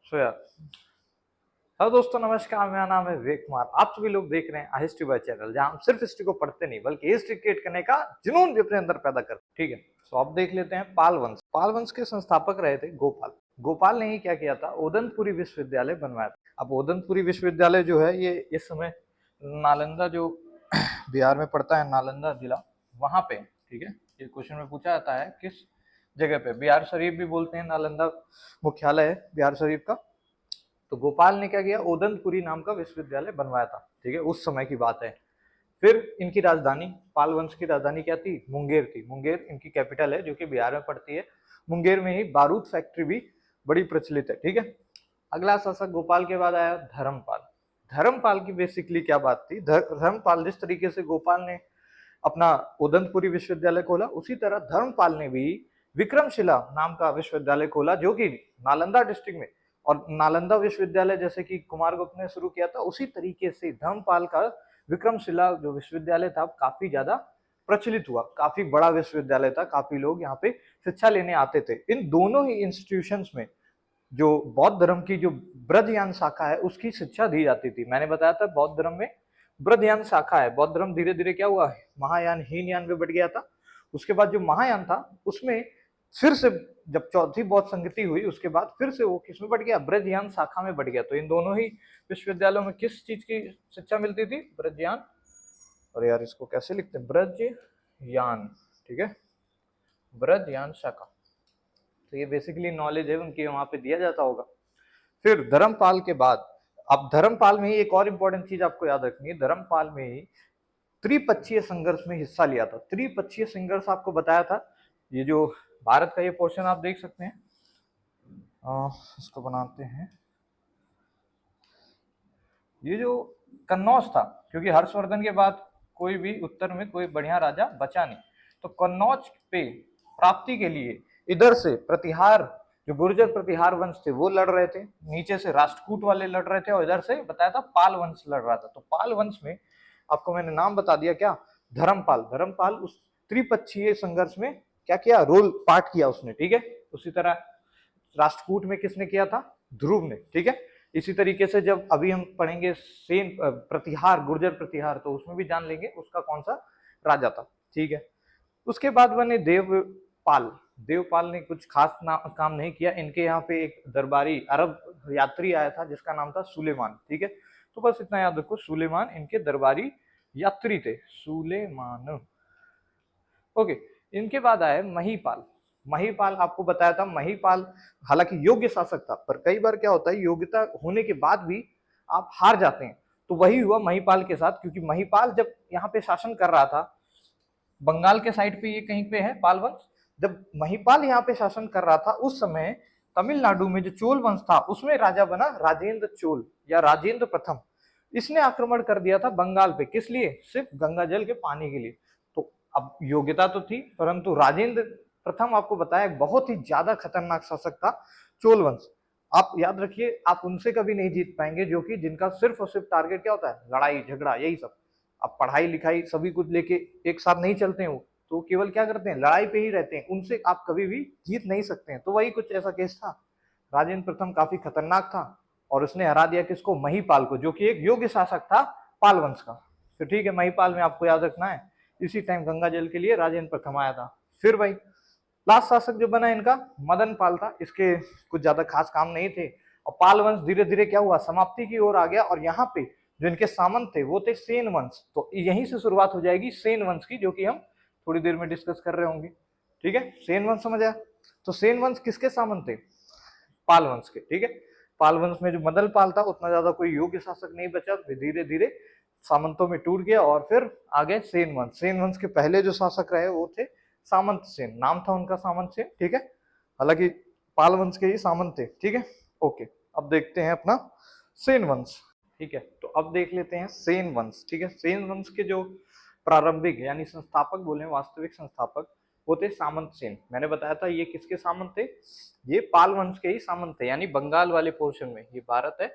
सो यार, हेलो दोस्तों, नमस्कार। मेरा नाम है विवेक कुमार। आप सभी लोग देख रहे हैं हिस्ट्री बाय चैनल, जहां हम सिर्फ हिस्ट्री को पढ़ते नहीं बल्कि हिस्ट्री क्रिएट करने का जुनून भी अपने अंदर पैदा करते हैं। ठीक है, तो आप देख लेते हैं पाल वंश। पाल वंश के संस्थापक रहे थे गोपाल। गोपाल ने ही क्या किया था, ओदनपुरी विश्वविद्यालय बनवाया था। अब ओदनपुरी विश्वविद्यालय जो है ये इस समय नालंदा जो बिहार में पड़ता है, नालंदा जिला, वहां पे। ठीक है, ये क्वेश्चन में पूछा जाता है किस जगह पे। बिहार शरीफ भी बोलते हैं, नालंदा मुख्यालय है बिहार शरीफ का। तो गोपाल ने क्या किया, ओदनपुरी नाम का विश्वविद्यालय बनवाया था। ठीक है, उस समय की बात है। फिर इनकी राजधानी, पाल वंश की राजधानी क्या थी, मुंगेर थी। मुंगेर इनकी कैपिटल है, जो कि बिहार में पड़ती है। मुंगेर में ही बारूद फैक्ट्री भी बड़ी प्रचलित है। ठीक है, अगला शासक गोपाल के बाद आया धर्मपाल। धर्मपाल की बेसिकली क्या बात थी, धर्मपाल जिस तरीके से गोपाल ने अपना उदनपुरी विश्वविद्यालय खोला, उसी तरह धर्मपाल ने भी विक्रमशिला नाम का विश्वविद्यालय खोला, जो कि नालंदा डिस्ट्रिक्ट में। और नालंदा विश्वविद्यालय जैसे कि कुमारगुप्त ने शुरू किया था, उसी तरीके से धर्मपाल का विक्रमशिला जो विश्वविद्यालय था काफी ज्यादा प्रचलित हुआ। काफी बड़ा विश्वविद्यालय था, काफी लोग यहाँ पे शिक्षा लेने आते थे। इन दोनों ही इंस्टीट्यूशंस में जो बौद्ध धर्म की जो ब्रजयान शाखा है उसकी शिक्षा दी जाती थी। मैंने बताया था बौद्ध धर्म में ब्रजयान शाखा है। बौद्ध धर्म धीरे धीरे क्या हुआ, महायान हीनयान में बढ़ गया था। उसके बाद जो महायान था उसमें फिर से जब चौथी बौद्ध संगति हुई, उसके बाद फिर से वो किसमें बढ़ गया, ब्रजयान शाखा में बढ़ गया। तो इन दोनों ही विश्वविद्यालयों में किस चीज की शिक्षा मिलती थी, ब्रजयान। और यार इसको कैसे लिखते हैं, ब्रजयान। ठीक है, ब्रजयान शाखा। तो ये बेसिकली नॉलेज है उनकी, वहां पे दिया जाता होगा। फिर धर्मपाल के बाद, अब धर्मपाल में ही एक और इंपॉर्टेंट चीज आपको याद रखनी है। धर्मपाल में ही त्रिपक्षीय संघर्ष में हिस्सा लिया था। त्रिपक्षीय संघर्ष आपको बताया था, ये जो भारत का ये पोर्शन आप देख सकते हैं, इसको बनाते हैं। ये जो कन्नौज था, क्योंकि हर्षवर्धन के बाद कोई भी उत्तर में कोई बढ़िया राजा बचा नहीं, तो कन्नौज पे प्राप्ति के लिए इधर से प्रतिहार, जो गुर्जर प्रतिहार वंश थे वो लड़ रहे थे, नीचे से राष्ट्रकूट वाले लड़ रहे थे, और इधर से बताया था पाल वंश लड़ रहा था। तो पाल वंश में आपको मैंने नाम बता दिया क्या, धर्मपाल। धर्मपाल उस त्रिपक्षीय संघर्ष में क्या किया, रोल पार्ट किया उसने। ठीक है, उसी तरह राष्ट्रकूट में किसने किया था, ध्रुव ने। ठीक है, इसी तरीके से जब अभी हम पढ़ेंगे सेन प्रतिहार, गुर्जर प्रतिहार, तो उसमें भी जान लेंगे उसका कौन सा राजा था। ठीक है, उसके बाद बने देवपाल। देवपाल ने कुछ खास काम नहीं किया। इनके यहाँ पे एक दरबारी अरब यात्री आया था जिसका नाम था सुलेमान। ठीक है, तो बस इतना याद रखो, सुलेमान इनके दरबारी यात्री थे, सुलेमान। ओके, इनके बाद आए महीपाल। महीपाल आपको बताया था, महीपाल हालांकि योग्य शासक था, पर कई बार क्या होता है, योग्यता होने के बाद भी आप हार जाते हैं। तो वही हुआ महीपाल के साथ, क्योंकि महीपाल जब यहाँ पे शासन कर रहा था, बंगाल के साइड पे ये कहीं पे है पाल वंश, जब महिपाल यहाँ पे शासन कर रहा था उस समय तमिलनाडु में जो चोल वंश था उसमें राजा बना राजेंद्र चोल या राजेंद्र प्रथम। इसने आक्रमण कर दिया था बंगाल पे, किस लिए, सिर्फ गंगा जल के पानी के लिए। तो अब योग्यता तो थी, परंतु राजेंद्र प्रथम आपको बताया बहुत ही ज्यादा खतरनाक शासक था। चोल वंश, आप याद रखिए, आप उनसे कभी नहीं जीत पाएंगे जो कि जिनका सिर्फ और सिर्फ टारगेट क्या होता है, लड़ाई झगड़ा, यही सब। अब पढ़ाई लिखाई सभी कुछ लेके एक साथ नहीं चलते हैं वो, तो केवल क्या करते हैं, लड़ाई पे ही रहते हैं। उनसे आप कभी भी जीत नहीं सकते हैं। तो वही कुछ ऐसा केस था। राजेंद्र प्रथम काफी खतरनाक था और उसने हरा दिया किसको, महीपाल को, जो कि एक योग्य शासक था पाल वंश का। तो ठीक है, महीपाल में आपको याद रखना है, इसी टाइम गंगा जल के लिए राजेंद्र प्रथम आया था। फिर भाई लास्ट शासक जो बना इनका मदन पाल था। इसके कुछ ज्यादा खास काम नहीं थे, और पाल वंश धीरे धीरे क्या हुआ, समाप्ति की ओर आ गया। और यहाँ पे जो इनके सामंत थे वो थे सेन वंश। तो यहीं से शुरुआत हो जाएगी सेन वंश की, जो कि हम थोड़ी देर में डिस्कस कर रहे होंगे। ठीक है, सेन वंश समझ आया। तो सेन वंश किसके सामंत थे, पाल वंश के। ठीक है, पाल वंश में जो मदन पाल था उतना ज्यादा कोई योग्य शासक नहीं बचा, धीरे धीरे सामंतों में टूट गया और फिर आगे सेन वंश। सेन वंश के पहले जो शासक रहे वो थे सामंत सेन, नाम था उनका सामंत सेन। ठीक है, हालांकि पाल वंश के ही सामंत थे। ठीक है, ओके, अब देखते हैं अपना सेन वंश। ठीक है, तो अब देख लेते हैं सेन वंश। ठीक है, सेन वंश के जो प्रारंभिक यानी संस्थापक बोले, वास्तविक संस्थापक, वो थे सामंत सेन। मैंने बताया था ये किसके सामंत थे, ये पाल वंश के ही सामंत थे, यानी बंगाल वाले पोर्शन में। ये भारत है,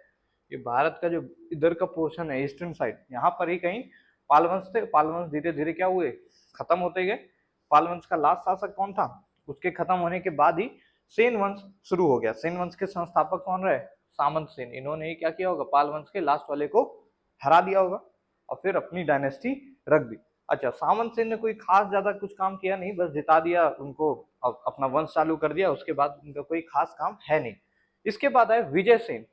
ये भारत का जो इधर का पोर्शन है ईस्टर्न साइड, यहाँ पर ही कहीं पाल वंश थे। पाल वंश धीरे धीरे क्या हुए, खत्म होते गए। पाल वंश का लास्ट शासक कौन था, उसके खत्म होने के बाद ही सेन वंश शुरू हो गया। सेन वंश के संस्थापक कौन रहे, सामंत सेन, इन्होंने ही क्या किया होगा, पाल वंश के लास्ट वाले को हरा दिया होगा और फिर अपनी डायनेस्टी रख दी। अच्छा, सामंत सेन ने कोई खास ज्यादा कुछ काम किया नहीं, बस जिता दिया उनको, अपना वंश चालू कर दिया, उसके बाद उनका कोई खास काम है नहीं। इसके बाद आए विजय सेन।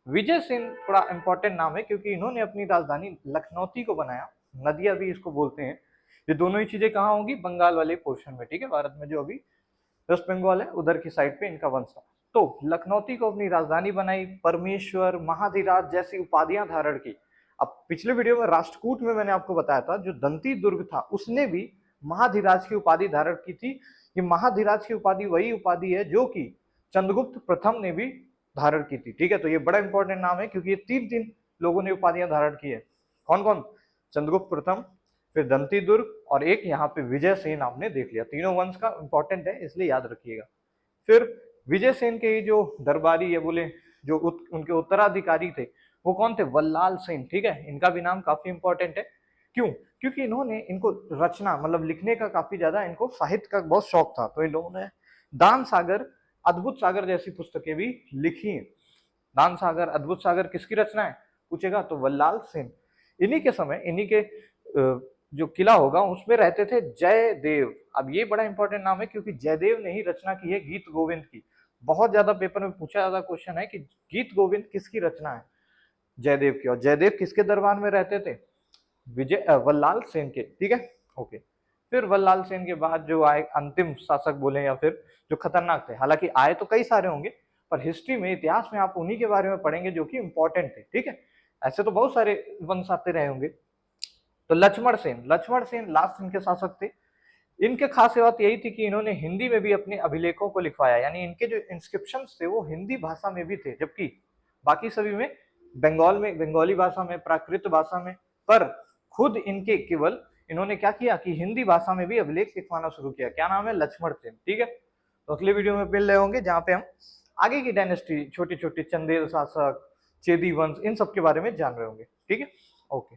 विजय सेन थोड़ा इंपॉर्टेंट नाम है क्योंकि इन्होंने अपनी राजधानी लखनौती को बनाया, नदिया भी इसको बोलते हैं। ये दोनों ही चीजें कहाँ होंगी, बंगाल वाले पोर्शन में, ठीक है, भारत में जो अभी वेस्ट बंगाल है उधर की साइड पे इनका वंश था। तो लखनौती को अपनी राजधानी बनाई, परमेश्वर, महाधिराज जैसी उपाधियां धारण की। अब पिछले वीडियो में राष्ट्रकूट में मैंने आपको बताया था, जो दंती दुर्ग था उसने भी महाधिराज की उपाधि धारण की थी। ये महाधिराज की उपाधि वही उपाधि है जो कि चंद्रगुप्त प्रथम ने भी धारण की थी, ठीक है। तो ये बड़ा इंपॉर्टेंट नाम है क्योंकि ये तीन तीन लोगों ने उपाधियां धारण की है। कौन कौन, चंद्रगुप्त प्रथम, फिर दंती दुर्ग और एक यहाँ पे विजय सेन, आपने देख लिया। तीनों वंश का इंपॉर्टेंट है इसलिए याद रखिएगा। फिर विजय सेन के ही जो दरबारी या बोले जो उनके उत्तराधिकारी थे वो कौन थे, वल्लाल सेन, ठीक है। इनका भी नाम काफी इंपॉर्टेंट है। क्यों, क्योंकि इन्होंने इनको रचना मतलब लिखने का काफी ज्यादा, इनको साहित्य का बहुत शौक था, तो इन लोगों ने दान सागर, अद्भुत सागर जैसी पुस्तकें भी लिखी हैं। दान सागर, अद्भुत सागर किसकी रचना है पूछेगा तो वल्लाल सेन। इन्हीं के समय, इन्हीं के जो किला होगा उसमें रहते थे जयदेव। अब ये बड़ा इंपॉर्टेंट नाम है क्योंकि जयदेव ने ही रचना की है गीत गोविंद की। बहुत ज्यादा पेपर में पूछा ज्यादा क्वेश्चन है कि गीत गोविंद किसकी रचना है, जयदेव की। और जयदेव किसके दरबार में रहते थे, वल्लाल सेन के, ठीक है, ओके। फिर वल्लाल सेन के बाद जो आए अंतिम शासक बोले या फिर जो खतरनाक थे, हालांकि आए तो कई सारे होंगे पर हिस्ट्री में, इतिहास में आप उन्हीं के बारे में पढ़ेंगे जो कि इंपॉर्टेंट थे, ठीक है। ऐसे तो बहुत सारे वंश आते रहे होंगे। तो लक्ष्मण सेन, लक्ष्मण सेन लास्ट इनके शासक थे। इनके खास बात यही थी कि इन्होंने हिंदी में भी अपने अभिलेखों को लिखवाया, यानी इनके जो इंस्क्रिप्शन थे वो हिंदी भाषा में भी थे, जबकि बाकी सभी में बंगाल में, बंगाली भाषा में, प्राकृत भाषा में, पर खुद इनके केवल इन्होंने क्या किया कि हिंदी भाषा में भी अभिलेख लिखवाना शुरू किया। क्या नाम है, लक्ष्मण सेन, ठीक है। तो अगले वीडियो में मिल रहे होंगे जहां पे हम आगे की डायनेस्टी, छोटी छोटी चंदेल शासक, चेदी वंश, इन सब के बारे में जान रहे होंगे, ठीक है, ओके।